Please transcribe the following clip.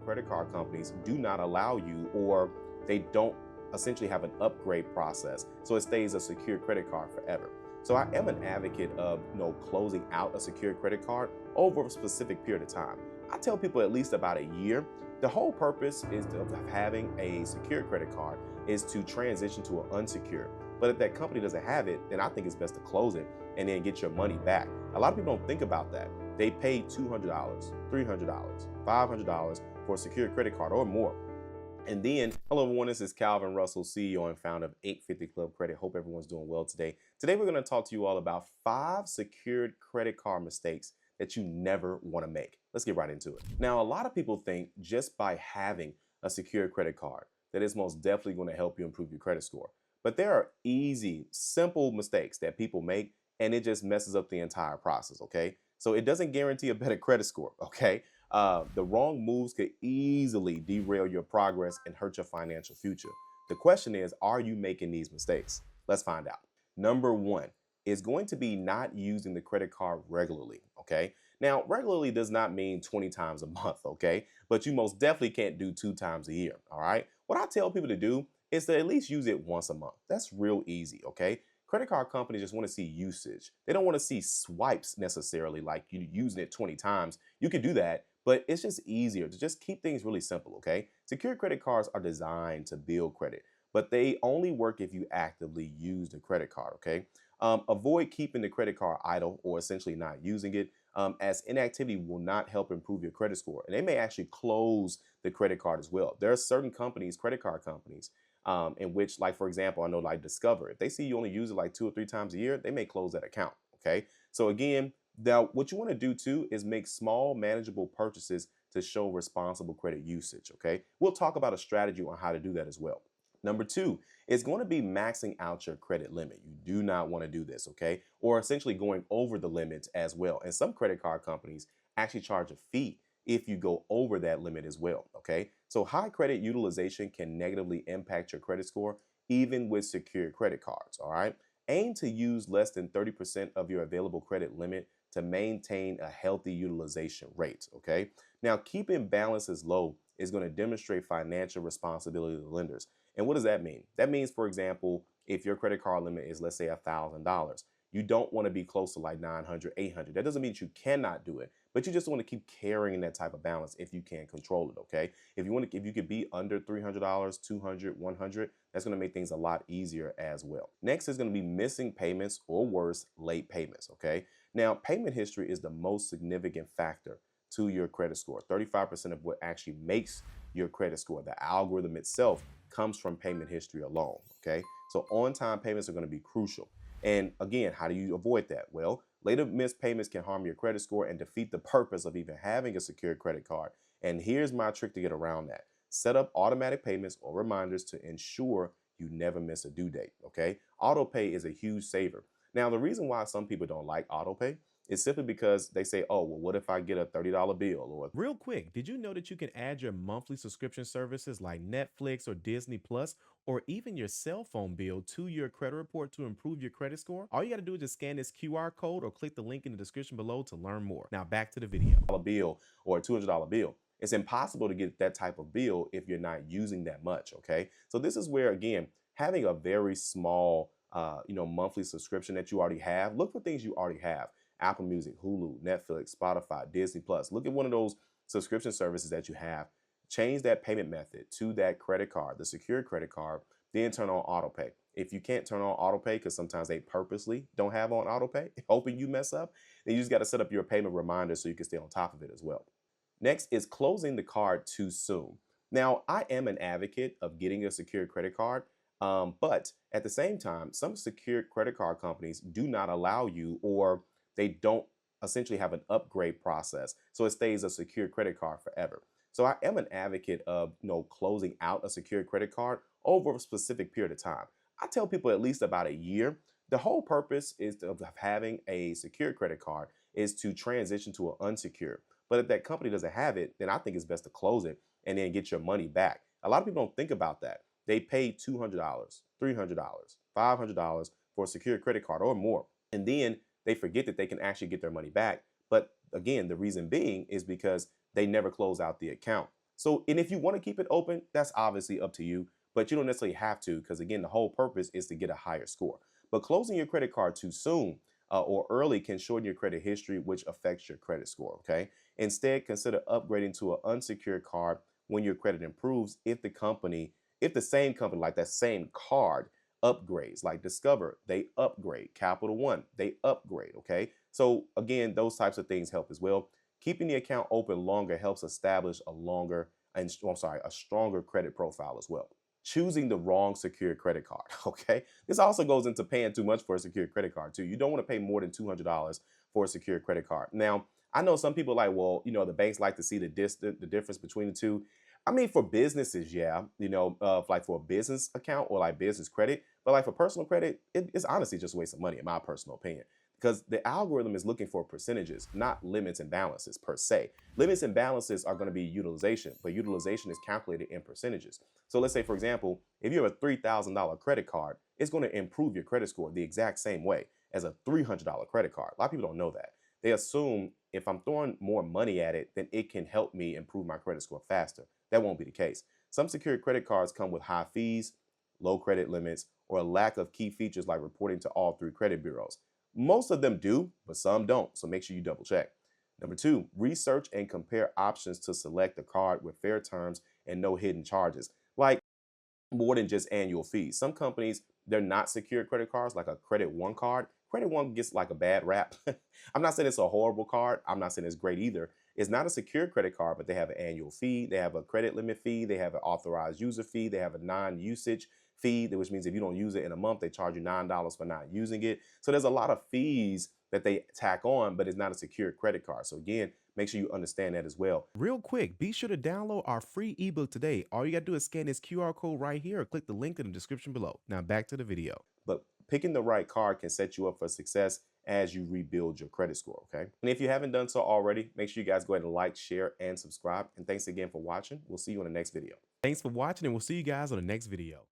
credit card companies do not allow you, or they don't essentially have an upgrade process. So it stays a secure credit card forever. So I am an advocate of closing out a secure credit card over a specific period of time. I tell people at least about a year. The whole purpose of having a secure credit card is to transition to an unsecured. But if that company doesn't have it, then I think it's best to close it and then get your money back. A lot of people don't think about that. They pay $200, $300, $500 for a secure credit card or more. And then, hello everyone, this is Calvin Russell, CEO and founder of 850 Club Credit. Hope everyone's doing well today. Today we're going to talk to you all about 5 secured credit card mistakes that you never want to make. Let's get right into it. Now, a lot of people think just by having a secured credit card that is most definitely going to help you improve your credit score. But there are easy, simple mistakes that people make, and it just messes up the entire process, okay? So it doesn't guarantee a better credit score, okay? The wrong moves could easily derail your progress and hurt your financial future. The question is, are you making these mistakes? Let's find out. Number 1 is going to be not using the credit card regularly, okay? Now, regularly does not mean 20 times a month, okay? But you most definitely can't do 2 times a year, all right? What I tell people to do is to at least use it once a month. That's real easy, okay? Credit card companies just want to see usage. They don't want to see swipes necessarily, like you using it 20 times. You could do that, but it's just easier to just keep things really simple, okay? Secure credit cards are designed to build credit, but they only work if you actively use the credit card, okay? Avoid keeping the credit card idle or essentially not using it, as inactivity will not help improve your credit score. And they may actually close the credit card as well. There are certain companies, credit card companies, in which, like, for example, I know like Discover, if they see you only use it like 2 or 3 times a year, they may close that account, okay? So again, now what you want to do too is make small manageable purchases to show responsible credit usage, okay? We'll talk about a strategy on how to do that as well. Number 2 is going to be maxing out your credit limit. You do not want to do this, okay? Or essentially going over the limits as well. And some credit card companies actually charge a fee if you go over that limit as well, okay? So high credit utilization can negatively impact your credit score, even with secured credit cards, all right? Aim to use less than 30% of your available credit limit to maintain a healthy utilization rate, okay? Now, keeping balances low is going to demonstrate financial responsibility to lenders. And what does that mean? That means, for example, if your credit card limit is, let's say, $1,000, you don't want to be close to like 900, 800. That doesn't mean you cannot do it, but you just want to keep carrying that type of balance if you can control it, okay? If you could be under $300, 200, 100, that's going to make things a lot easier as well. Next is going to be missing payments, or worse, late payments, okay? Now, payment history is the most significant factor to your credit score. 35% of what actually makes your credit score, the algorithm itself, comes from payment history alone, okay? So on-time payments are going to be crucial. And again, how do you avoid that? Well, later missed payments can harm your credit score and defeat the purpose of even having a secure credit card. And here's my trick to get around that. Set up automatic payments or reminders to ensure you never miss a due date, okay? Auto pay is a huge saver. Now, the reason why some people don't like auto pay is simply because they say, oh, well, what if I get a $30 bill? Or real quick, did you know that you can add your monthly subscription services like Netflix or Disney Plus, or even your cell phone bill to your credit report to improve your credit score? All you got to do is just scan this QR code or click the link in the description below to learn more. Now back to the video. A bill or a $200 bill. It's impossible to get that type of bill if you're not using that much, okay? So this is where, again, having a very small monthly subscription that you already have, look for things you already have. Apple Music, Hulu, Netflix, Spotify, Disney Plus. Look at one of those subscription services that you have. Change that payment method to that credit card, the secured credit card, then turn on auto pay. If you can't turn on auto pay, because sometimes they purposely don't have on auto pay, hoping you mess up, then you just got to set up your payment reminder so you can stay on top of it as well. Next is closing the card too soon. Now, I am an advocate of getting a secured credit card, but at the same time, some secured credit card companies do not allow you, or they don't essentially have an upgrade process. So it stays a secure credit card forever. So I am an advocate of closing out a secure credit card over a specific period of time. I tell people at least about a year. The whole purpose of having a secure credit card is to transition to an unsecured. But if that company doesn't have it, then I think it's best to close it and then get your money back. A lot of people don't think about that. They pay $200, $300, $500 for a secure credit card or more. And then they forget that they can actually get their money back. But again, the reason being is because they never close out the account. So, and if you want to keep it open, that's obviously up to you, but you don't necessarily have to because, again, the whole purpose is to get a higher score. But closing your credit card too soon or early can shorten your credit history, which affects your credit score. Okay. Instead, consider upgrading to an unsecured card when your credit improves if the same company, like that same card, upgrades, like Discover, they upgrade. Capital One, they upgrade. Okay. So, again, those types of things help as well. Keeping the account open longer helps establish a longer and I'm sorry, a stronger credit profile as well. Choosing the wrong secured credit card. Okay. This also goes into paying too much for a secured credit card too. You don't want to pay more than $200 for a secured credit card. Now, I know some people like, well, the banks like to see the difference between the two. I mean, for businesses, yeah, like for a business account or like business credit, but like for personal credit, it's honestly just a waste of money, in my personal opinion, because the algorithm is looking for percentages, not limits and balances per se. Limits and balances are going to be utilization, but utilization is calculated in percentages. So let's say, for example, if you have a $3,000 credit card, it's going to improve your credit score the exact same way as a $300 credit card. A lot of people don't know that. They assume if I'm throwing more money at it, then it can help me improve my credit score faster. That won't be the case. Some secured credit cards come with high fees, low credit limits, or a lack of key features like reporting to all three credit bureaus. Most of them do, but some don't, so make sure you double check. Number two, research and compare options to select a card with fair terms and no hidden charges, like more than just annual fees. Some companies, they're not secure credit cards, like a Credit One card. Credit One gets like a bad rap. I'm not saying it's a horrible card. I'm not saying it's great either. It's not a secure credit card, but they have an annual fee. They have a credit limit fee. They have an authorized user fee. They have a non-usage fee, which means if you don't use it in a month, they charge you $9 for not using it. So there's a lot of fees that they tack on, but it's not a secure credit card. So again, make sure you understand that as well. Real quick, be sure to download our free ebook today. All you got to do is scan this QR code right here or click the link in the description below. Now back to the video. But picking the right card can set you up for success as you rebuild your credit score, okay? And if you haven't done so already, make sure you guys go ahead and like, share, and subscribe. And thanks again for watching. We'll see you in the next video. Thanks for watching and we'll see you guys on the next video.